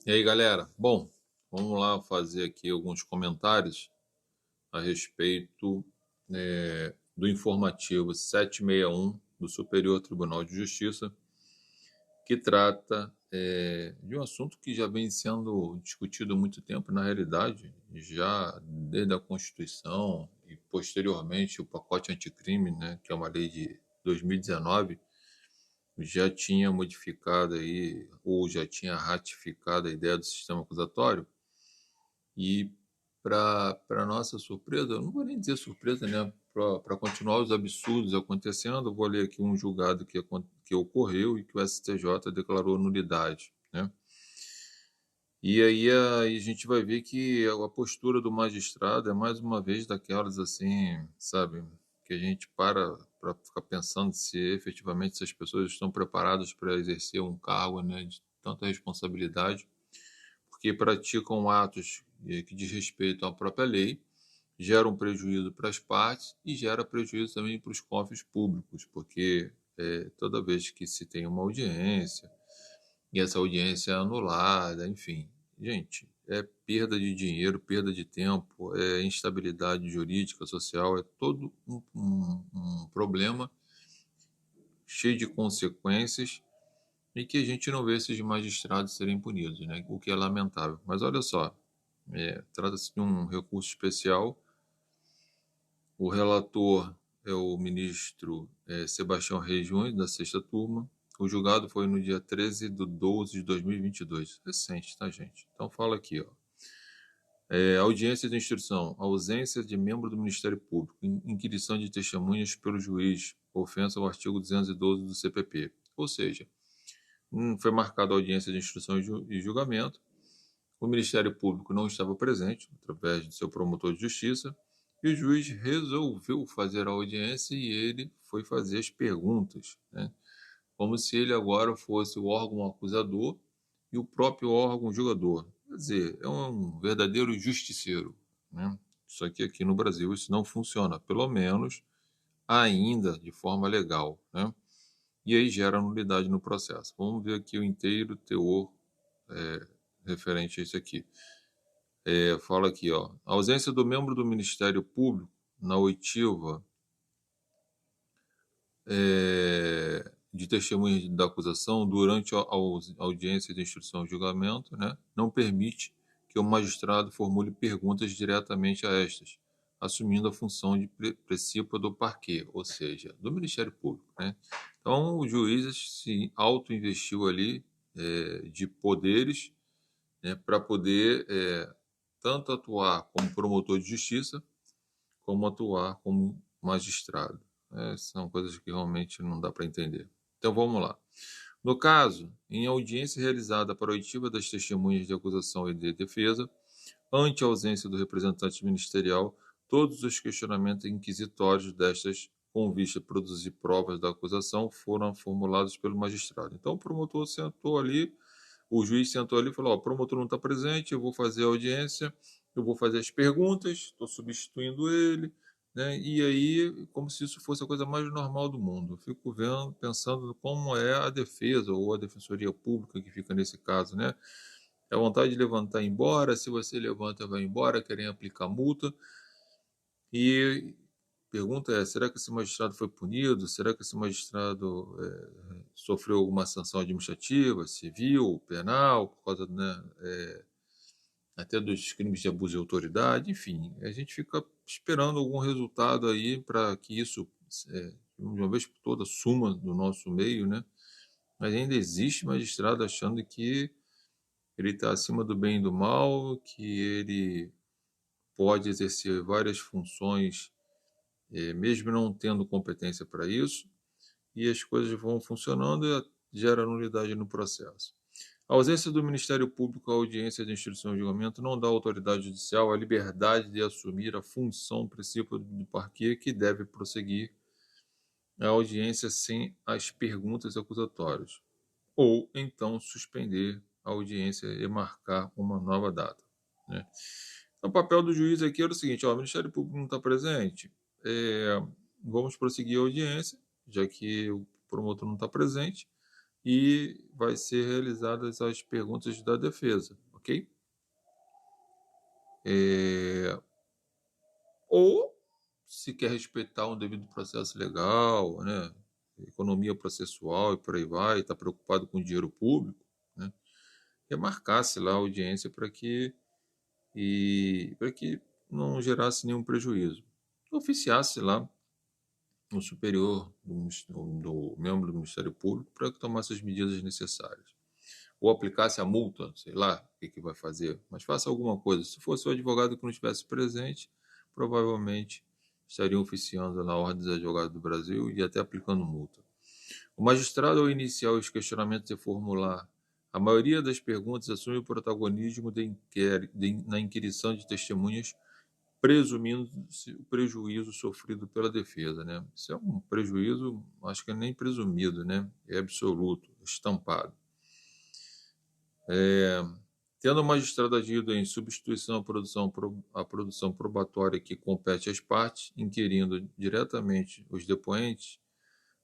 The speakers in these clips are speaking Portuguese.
E aí, galera? Bom, vamos lá fazer aqui alguns comentários a respeito do informativo 761 do Superior Tribunal de Justiça, que trata de um assunto que já vem sendo discutido há muito tempo, na realidade, já desde a Constituição e posteriormente o pacote anticrime, né, que é uma lei de 2019, já tinha modificado aí, ou já tinha ratificado a ideia do sistema acusatório. E, para nossa surpresa, eu não vou nem dizer surpresa, né? Para continuar os absurdos acontecendo, eu vou ler aqui um julgado que ocorreu e que o STJ declarou nulidade, né? E aí a gente vai ver que a postura do magistrado é mais uma vez daquelas assim, sabe, que a gente para ficar pensando se efetivamente essas pessoas estão preparadas para exercer um cargo, né, de tanta responsabilidade, porque praticam atos que diz respeito à própria lei, geram prejuízo para as partes e gera prejuízo também para os cofres públicos, porque toda vez que se tem uma audiência e essa audiência é anulada, enfim, gente, é perda de dinheiro, perda de tempo, é instabilidade jurídica, social, é todo um problema cheio de consequências e que a gente não vê esses magistrados serem punidos, né? O que é lamentável. Mas olha só, trata-se de um recurso especial. O relator é o ministro Sebastião Reis Júnior, da sexta turma. O julgado foi no dia 13/12/2022. Recente, tá, gente? Então fala aqui, ó. Audiência de instrução. Ausência de membro do Ministério Público. Inquirição de testemunhas pelo juiz. Ofensa ao artigo 212 do CPP. Ou seja, foi marcada a audiência de instrução e julgamento. O Ministério Público não estava presente, através de seu promotor de justiça, e o juiz resolveu fazer a audiência e ele foi fazer as perguntas, né? Como se ele agora fosse o órgão acusador e o próprio órgão julgador. Quer dizer, é um verdadeiro justiceiro, né? Isso aqui no Brasil isso não funciona, pelo menos ainda de forma legal, né? E aí gera nulidade no processo. Vamos ver aqui o inteiro teor referente a isso aqui. Fala aqui, ó. A ausência do membro do Ministério Público na oitiva de testemunhas da acusação durante a audiência de instrução e julgamento, né, não permite que o magistrado formule perguntas diretamente a estas, assumindo a função de princípio do parquê, ou seja, do Ministério Público, né? Então, o juiz se auto-investiu ali de poderes, né, para poder tanto atuar como promotor de justiça, como atuar como magistrado. São coisas que realmente não dá para entender. Então vamos lá. No caso, em audiência realizada para a oitiva das testemunhas de acusação e de defesa, ante a ausência do representante ministerial, todos os questionamentos inquisitórios destas com vista a produzir provas da acusação foram formulados pelo magistrado. Então o promotor sentou ali, o juiz sentou ali e falou: ó, o promotor não está presente, eu vou fazer a audiência, eu vou fazer as perguntas, estou substituindo ele, né? E aí, como se isso fosse a coisa mais normal do mundo. Eu fico vendo, pensando como é a defesa ou a defensoria pública que fica nesse caso, né? É a vontade de levantar e ir embora, se você levanta, vai embora, querem aplicar multa. E pergunta é: será que esse magistrado foi punido? Será que esse magistrado sofreu alguma sanção administrativa, civil, penal, por causa, né, até dos crimes de abuso de autoridade? Enfim, a gente fica esperando algum resultado aí para que isso, de uma vez por todas, suma do nosso meio, né? Mas ainda existe magistrado achando que ele está acima do bem e do mal, que ele pode exercer várias funções, mesmo não tendo competência para isso, e as coisas vão funcionando e gera nulidade no processo. A ausência do Ministério Público à audiência de instrução e julgamento não dá à autoridade judicial a liberdade de assumir a função princípio do parquê, que deve prosseguir a audiência sem as perguntas acusatórias, ou então suspender a audiência e marcar uma nova data, né? O papel do juiz aqui era o seguinte: ó, o Ministério Público não está presente, vamos prosseguir a audiência, já que o promotor não está presente, e vai ser realizadas as perguntas da defesa, ok? Ou, se quer respeitar um devido processo legal, né, economia processual e por aí vai, está preocupado com o dinheiro público, né, remarcasse lá a audiência para que não gerasse nenhum prejuízo. Oficiasse lá o superior do membro do Ministério Público para que tomasse as medidas necessárias. Ou aplicasse a multa, sei lá o que vai fazer, mas faça alguma coisa. Se fosse o advogado que não estivesse presente, provavelmente estariam oficiando na Ordem dos Advogados do Brasil e até aplicando multa. O magistrado, ao iniciar os questionamentos e formular a maioria das perguntas, assume o protagonismo na inquirição de testemunhas, presumindo-se o prejuízo sofrido pela defesa, né? Isso é um prejuízo, acho que é nem presumido, né? É absoluto, estampado. Tendo o magistrado agido em substituição à produção probatória que compete às partes, inquirindo diretamente os depoentes,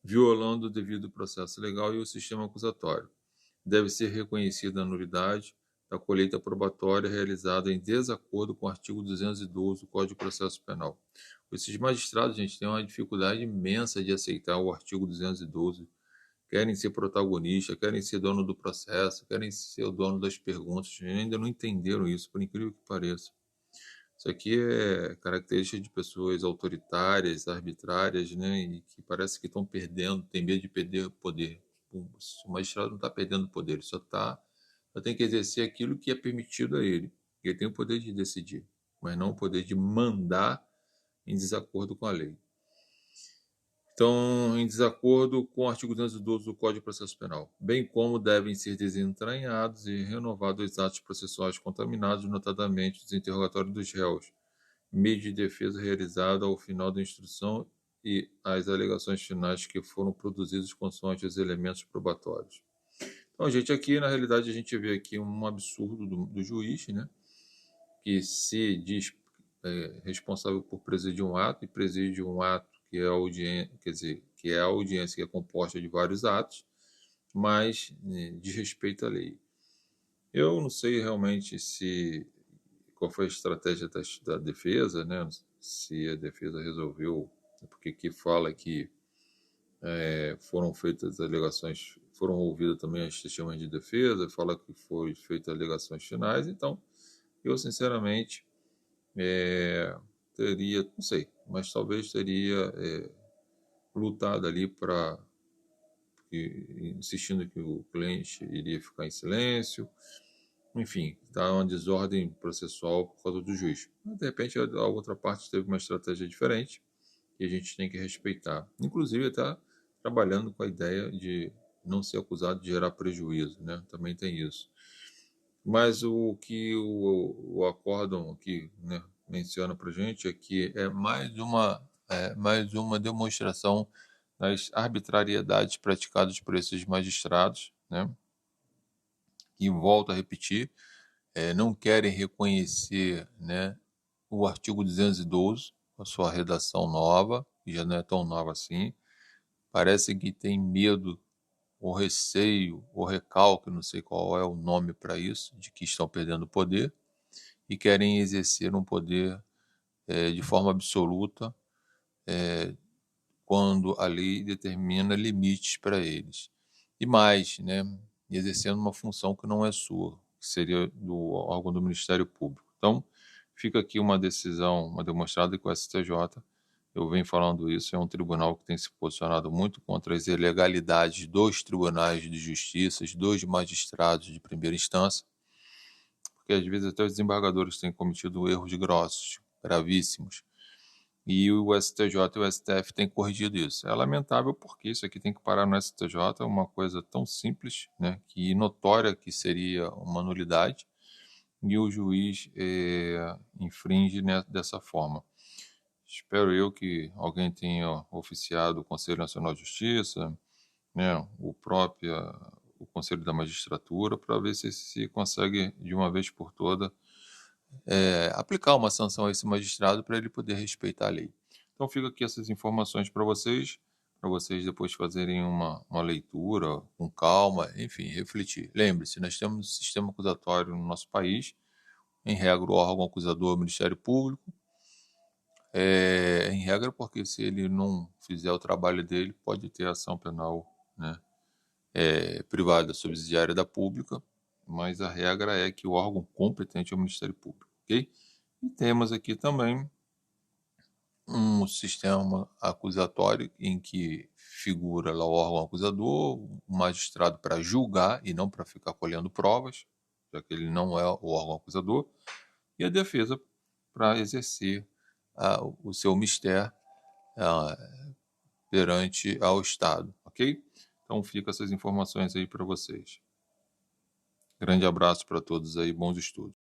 violando o devido processo legal e o sistema acusatório, deve ser reconhecida a nulidade da colheita probatória realizada em desacordo com o artigo 212 do Código de Processo Penal. Esses magistrados, gente, têm uma dificuldade imensa de aceitar o artigo 212. Querem ser protagonistas, querem ser dono do processo, querem ser o dono das perguntas. Ainda não entenderam isso, por incrível que pareça. Isso aqui é característica de pessoas autoritárias, arbitrárias, né? E que parece que estão perdendo, tem medo de perder poder. O magistrado não está perdendo poder, ele só tem que exercer aquilo que é permitido a ele. Ele tem o poder de decidir, mas não o poder de mandar em desacordo com a lei. Então, em desacordo com o artigo 212 do Código de Processo Penal, bem como devem ser desentranhados e renovados os atos processuais contaminados, notadamente os interrogatórios dos réus, meio de defesa realizado ao final da instrução e as alegações finais que foram produzidas consoante os elementos probatórios. Então, gente, aqui, na realidade, a gente vê aqui um absurdo do juiz, né, que se diz responsável por presidir um ato, e preside um ato que é a audiência, quer dizer, que é a audiência que é composta de vários atos, mas desrespeita a lei. Eu não sei realmente qual foi a estratégia da defesa, né? Se a defesa resolveu, porque aqui fala que foram feitas alegações, foram ouvidas também as testemunhas de defesa, fala que foram feitas alegações finais, então eu sinceramente teria, não sei, mas talvez teria lutado ali insistindo que o cliente iria ficar em silêncio, enfim, está uma desordem processual por causa do juiz. Mas, de repente, a outra parte teve uma estratégia diferente que a gente tem que respeitar. Inclusive, está trabalhando com a ideia de não ser acusado de gerar prejuízo, né? Também tem isso. Mas o que o acórdão aqui, né, menciona para a gente é que é mais uma demonstração das arbitrariedades praticadas por esses magistrados, né? E volto a repetir, não querem reconhecer, né, o artigo 212, a sua redação nova, que já não é tão nova assim. Parece que tem medo, ou receio, ou recalque, não sei qual é o nome para isso, de que estão perdendo poder e querem exercer um poder de forma absoluta quando a lei determina limites para eles. E mais, né, exercendo uma função que não é sua, que seria do órgão do Ministério Público. Então, fica aqui uma decisão, uma demonstrada que o STJ, eu venho falando isso, é um tribunal que tem se posicionado muito contra as ilegalidades dos tribunais de justiça, dos magistrados de primeira instância, porque às vezes até os desembargadores têm cometido erros grossos, gravíssimos, e o STJ e o STF têm corrigido isso. É lamentável porque isso aqui tem que parar no STJ, é uma coisa tão simples, né, que notória que seria uma nulidade, e o juiz infringe, né, dessa forma. Espero eu que alguém tenha oficiado o Conselho Nacional de Justiça, né, o Conselho da Magistratura, para ver se consegue, de uma vez por todas, aplicar uma sanção a esse magistrado para ele poder respeitar a lei. Então, fica aqui essas informações para vocês para vocês depois fazerem uma leitura com calma, enfim, refletir. Lembre-se, nós temos um sistema acusatório no nosso país, em regra o órgão acusador é o Ministério Público, em regra porque se ele não fizer o trabalho dele, pode ter ação penal, né, privada subsidiária da pública, mas a regra é que o órgão competente é o Ministério Público, ok? E temos aqui também um sistema acusatório em que figura lá o órgão acusador, o magistrado para julgar e não para ficar colhendo provas, já que ele não é o órgão acusador, e a defesa para exercer o seu mistério perante ao Estado, ok? Então fica essas informações aí para vocês. Grande abraço para todos aí, bons estudos.